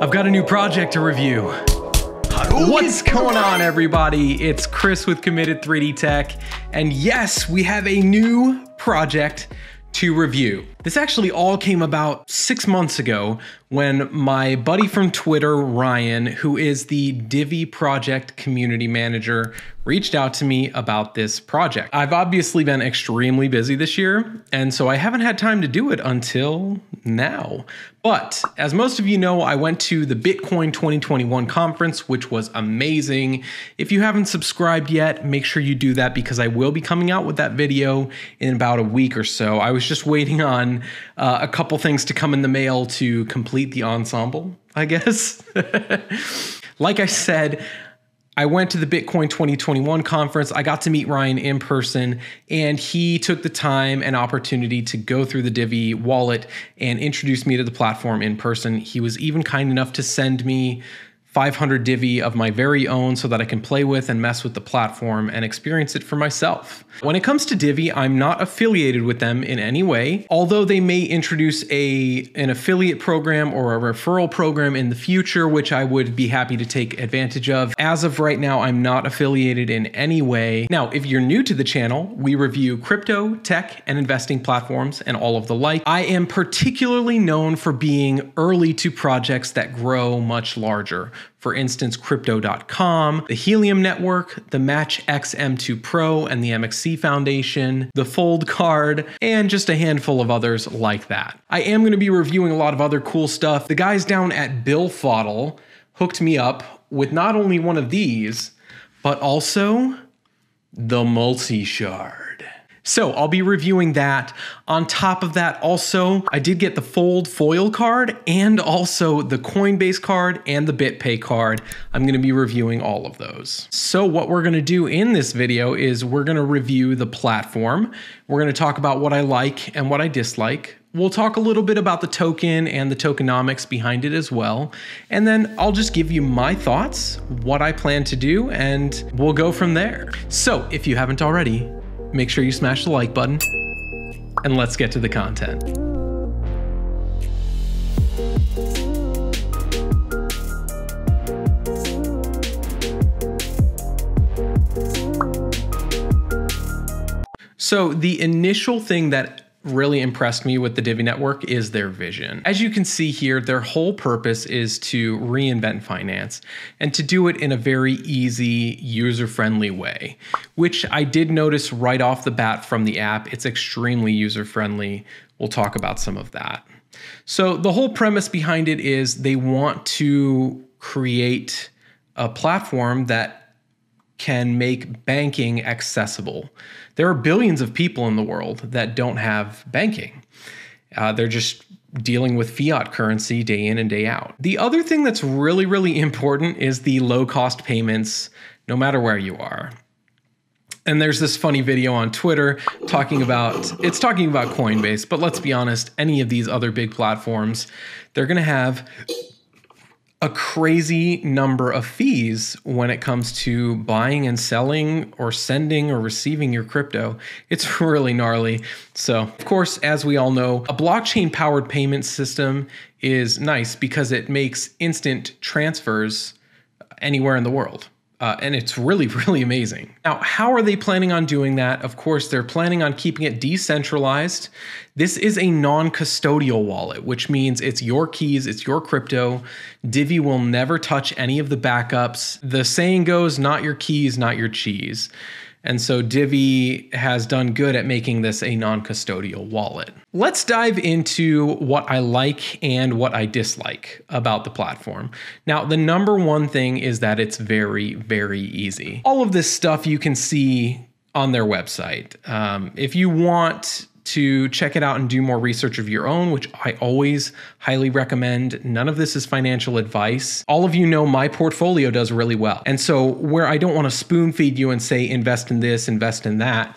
I've got a new project to review. What's going on, everybody? It's Chris with Committed 3D Tech, and yes, we have a new project to review. This actually all came about 6 months ago when my buddy from Twitter, Ryan, who is the Divi project community manager, reached out to me about this project. I've obviously been extremely busy this year, and so I haven't had time to do it until now. But as most of you know, I went to the Bitcoin 2021 conference, which was amazing. If you haven't subscribed yet, make sure you do that because I will be coming out with that video in about a week or so. I was just waiting on a couple things to come in the mail to complete the ensemble, I guess. Like I said, I went to the Bitcoin 2021 conference. I got to meet Ryan in person, and he took the time and opportunity to go through the Divi wallet and introduce me to the platform in person. He was even kind enough to send me 500 Divi of my very own so that I can play with and mess with the platform and experience it for myself. When it comes to Divi, I'm not affiliated with them in any way, although they may introduce an affiliate program or a referral program in the future, which I would be happy to take advantage of. As of right now, I'm not affiliated in any way. Now, if you're new to the channel, we review crypto, tech, and investing platforms and all of the like. I am particularly known for being early to projects that grow much larger. For instance, Crypto.com, the Helium Network, the Match X M2 Pro and the MXC Foundation, the Fold Card, and just a handful of others like that. I am going to be reviewing a lot of other cool stuff. The guys down at Bill Fodl hooked me up with not only one of these, but also the multi-shard. So I'll be reviewing that. On top of that, also, I did get the Fold foil card and also the Coinbase card and the BitPay card. I'm going to be reviewing all of those. So what we're going to do in this video is we're going to review the platform. We're going to talk about what I like and what I dislike. We'll talk a little bit about the token and the tokenomics behind it as well. And then I'll just give you my thoughts, what I plan to do, and we'll go from there. So if you haven't already, make sure you smash the like button, and let's get to the content. So the initial thing that really impressed me with the Divi network is their vision. As you can see here, their whole purpose is to reinvent finance and to do it in a very easy, user-friendly way, which I did notice right off the bat from the app. It's extremely user-friendly. We'll talk about some of that. So the whole premise behind it is they want to create a platform that can make banking accessible. There are billions of people in the world that don't have banking. They're just dealing with fiat currency day in and day out. The other thing that's really, really important is the low-cost payments, no matter where you are. And there's this funny video on Twitter talking about Coinbase, but let's be honest, any of these other big platforms, they're gonna have a crazy number of fees when it comes to buying and selling or sending or receiving your crypto. It's really gnarly. So, of course, as we all know, a blockchain-powered payment system is nice because it makes instant transfers anywhere in the world. And it's really, really amazing. Now, how are they planning on doing that? Of course, they're planning on keeping it decentralized. This is a non-custodial wallet, which means it's your keys, it's your crypto. Divi will never touch any of the backups. The saying goes, not your keys, not your cheese. And so Divi has done good at making this a non-custodial wallet. Let's dive into what I like and what I dislike about the platform. Now, the number one thing is that it's very, very easy. All of this stuff you can see on their website. If you want to check it out and do more research of your own, which I always highly recommend. None of this is financial advice. All of you know my portfolio does really well. And so where I don't want to spoon feed you and say, invest in this, invest in that,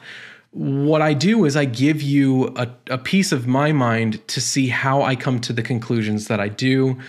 what I do is I give you a piece of my mind to see how I come to the conclusions that I do.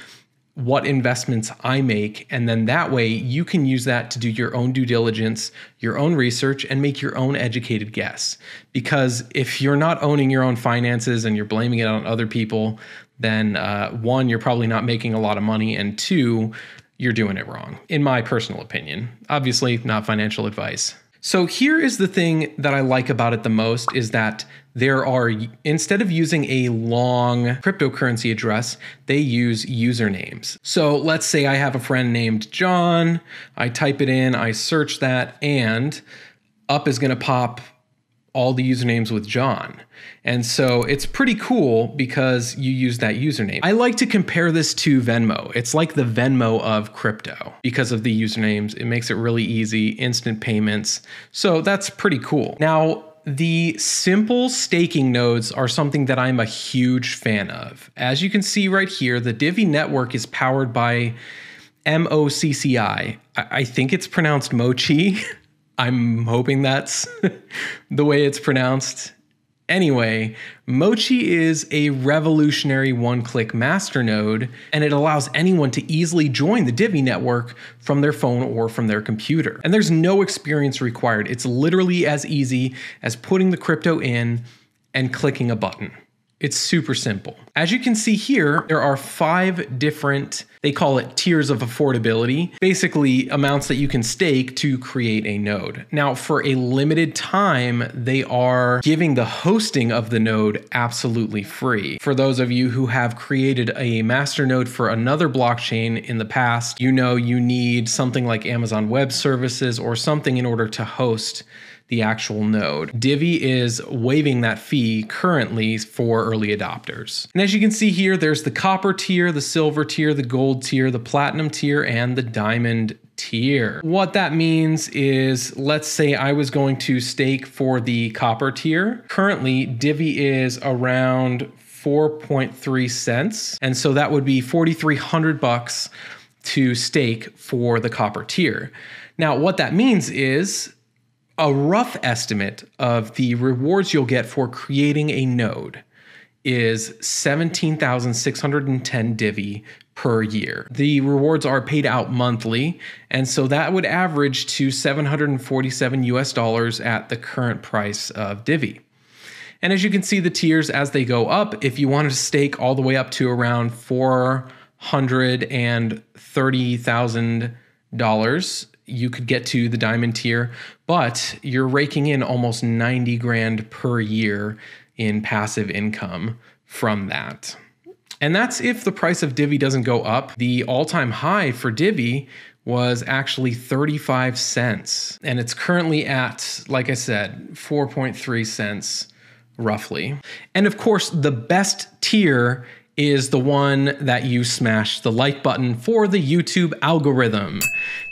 what investments I make. And then that way you can use that to do your own due diligence, your own research, and make your own educated guess. Because if you're not owning your own finances and you're blaming it on other people, then one, you're probably not making a lot of money, and two, you're doing it wrong, in my personal opinion. Obviously, not financial advice. So here is the thing that I like about it the most is that there are, instead of using a long cryptocurrency address, they use usernames. So let's say I have a friend named John, I type it in, I search that, and up is gonna pop all the usernames with John. And so it's pretty cool because you use that username. I like to compare this to Venmo. It's like the Venmo of crypto because of the usernames. It makes it really easy, instant payments. So that's pretty cool. Now, the simple staking nodes are something that I'm a huge fan of. As you can see right here, the Divi network is powered by MOCCI. I think it's pronounced Mochi. I'm hoping that's the way it's pronounced. Anyway, Mochi is a revolutionary one-click masternode, and it allows anyone to easily join the Divi network from their phone or from their computer. And there's no experience required. It's literally as easy as putting the crypto in and clicking a button. It's super simple. As you can see here, there are 5 different, they call it tiers of affordability, basically amounts that you can stake to create a node. Now, for a limited time, they are giving the hosting of the node absolutely free. For those of you who have created a master node for another blockchain in the past, you know you need something like Amazon Web Services or something in order to host the actual node. Divi is waiving that fee currently for early adopters. And as you can see here, there's the copper tier, the silver tier, the gold tier, the platinum tier, and the diamond tier. What that means is, let's say I was going to stake for the copper tier. Currently, Divi is around 4.3 cents. And so that would be $4,300 to stake for the copper tier. Now, what that means is, a rough estimate of the rewards you'll get for creating a node is 17,610 Divi per year. The rewards are paid out monthly, and so that would average to $747 US at the current price of Divi. And as you can see, the tiers as they go up, if you wanted to stake all the way up to around $430,000, you could get to the diamond tier, but you're raking in almost 90 grand per year in passive income from that. And that's if the price of Divi doesn't go up. The all-time high for Divi was actually 35 cents. And it's currently at, like I said, 4.3 cents roughly. And of course, the best tier is the one that you smash the like button for the YouTube algorithm.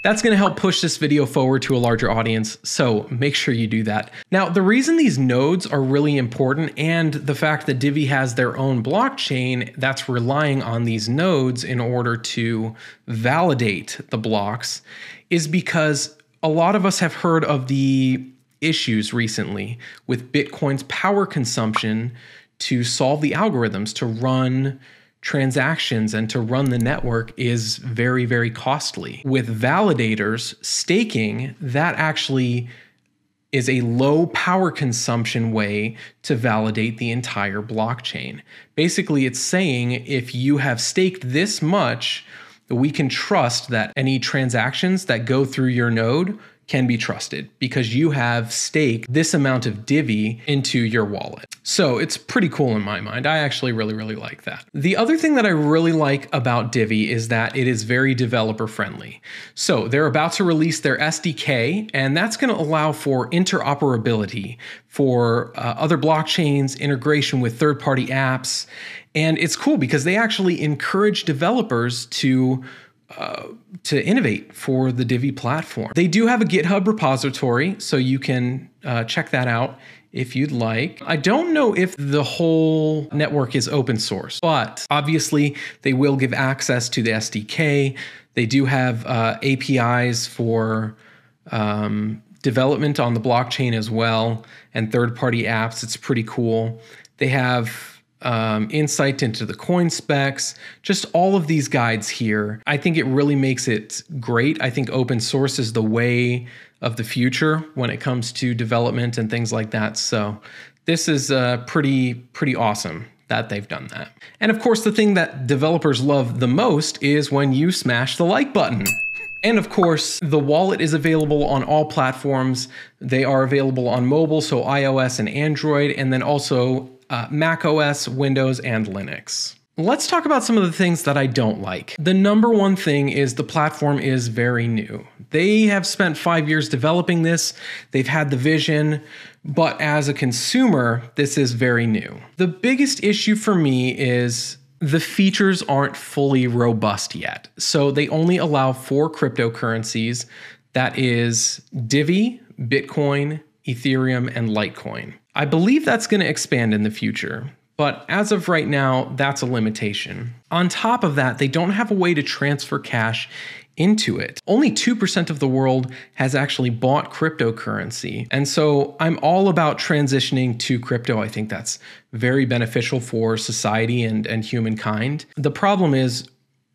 That's gonna help push this video forward to a larger audience, so make sure you do that. Now, the reason these nodes are really important, and the fact that Divi has their own blockchain that's relying on these nodes in order to validate the blocks, is because a lot of us have heard of the issues recently with Bitcoin's power consumption to solve the algorithms, to run transactions and to run the network is very, very costly. With validators, staking, that actually is a low power consumption way to validate the entire blockchain. Basically, it's saying if you have staked this much, we can trust that any transactions that go through your node can be trusted because you have staked this amount of Divi into your wallet. So it's pretty cool in my mind. I actually really, really like that. The other thing that I really like about Divi is that it is very developer friendly. So they're about to release their SDK, and that's going to allow for interoperability for other blockchains, integration with third-party apps. And it's cool because they actually encourage developers to innovate for the Divi platform. They do have a GitHub repository, so you can check that out if you'd like. I don't know if the whole network is open source, but obviously they will give access to the SDK. They do have APIs for development on the blockchain as well, and third-party apps. It's pretty cool. They have insight into the coin specs, just all of these guides here. I think it really makes it great. I think open source is the way of the future when it comes to development and things like that. So this is pretty awesome that they've done that. And of course, the thing that developers love the most is when you smash the like button. And of course, the wallet is available on all platforms. They are available on mobile, so iOS and Android, and then also Mac OS, Windows, and Linux. Let's talk about some of the things that I don't like. The number one thing is the platform is very new. They have spent 5 years developing this. They've had the vision, but as a consumer, this is very new. The biggest issue for me is the features aren't fully robust yet. So they only allow 4 cryptocurrencies. That is Divi, Bitcoin, Ethereum, and Litecoin. I believe that's going to expand in the future, but as of right now, that's a limitation. On top of that, they don't have a way to transfer cash into it. Only 2% of the world has actually bought cryptocurrency. And so I'm all about transitioning to crypto. I think that's very beneficial for society and humankind. The problem is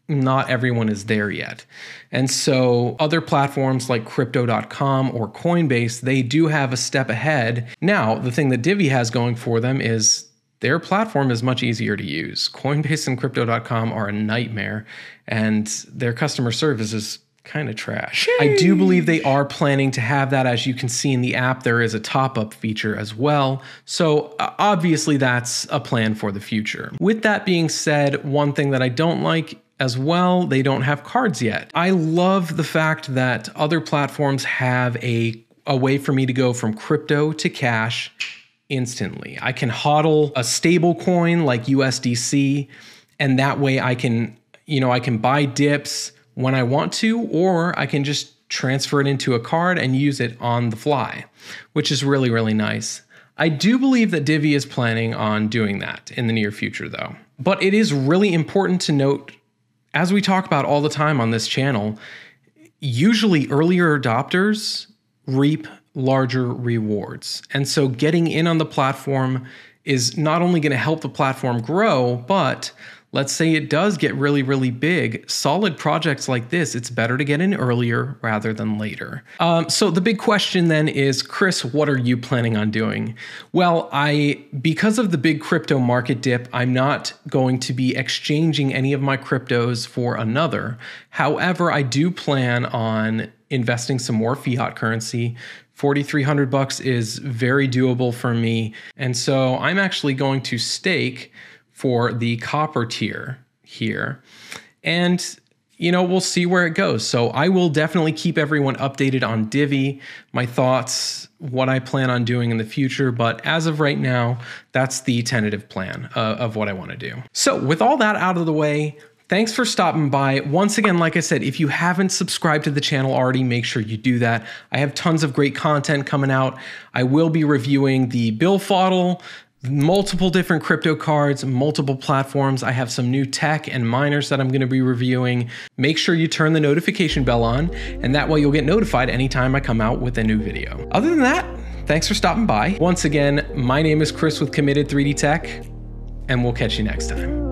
not everyone is there yet. And so other platforms like crypto.com or Coinbase, they do have a step ahead. Now, the thing that Divi has going for them is their platform is much easier to use. Coinbase and crypto.com are a nightmare, and their customer service is kind of trash. Sheesh. I do believe they are planning to have that. As you can see in the app, there is a top-up feature as well. So obviously that's a plan for the future. With that being said, one thing that I don't like as well, they don't have cards yet. I love the fact that other platforms have a way for me to go from crypto to cash instantly. I can hodl a stable coin like USDC, and that way I can buy dips when I want to, or I can just transfer it into a card and use it on the fly, which is really, really nice. I do believe that Divi is planning on doing that in the near future though. But it is really important to note, as we talk about all the time on this channel, usually earlier adopters reap larger rewards. And so getting in on the platform is not only going to help the platform grow, but let's say it does get really, really big. Solid projects like this, it's better to get in earlier rather than later. So the big question then is, Chris, what are you planning on doing? Well, because of the big crypto market dip, I'm not going to be exchanging any of my cryptos for another. However, I do plan on investing some more fiat currency. $4,300 is very doable for me. And so I'm actually going to stake for the copper tier here. And, we'll see where it goes. So I will definitely keep everyone updated on Divi, my thoughts, what I plan on doing in the future. But as of right now, that's the tentative plan of what I want to do. So with all that out of the way, thanks for stopping by. Once again, like I said, if you haven't subscribed to the channel already, make sure you do that. I have tons of great content coming out. I will be reviewing the Bill Fodl, multiple different crypto cards, multiple platforms. I have some new tech and miners that I'm going to be reviewing. Make sure you turn the notification bell on, and that way you'll get notified anytime I come out with a new video. Other than that, thanks for stopping by. Once again, my name is Chris with Committed 3D Tech, and we'll catch you next time.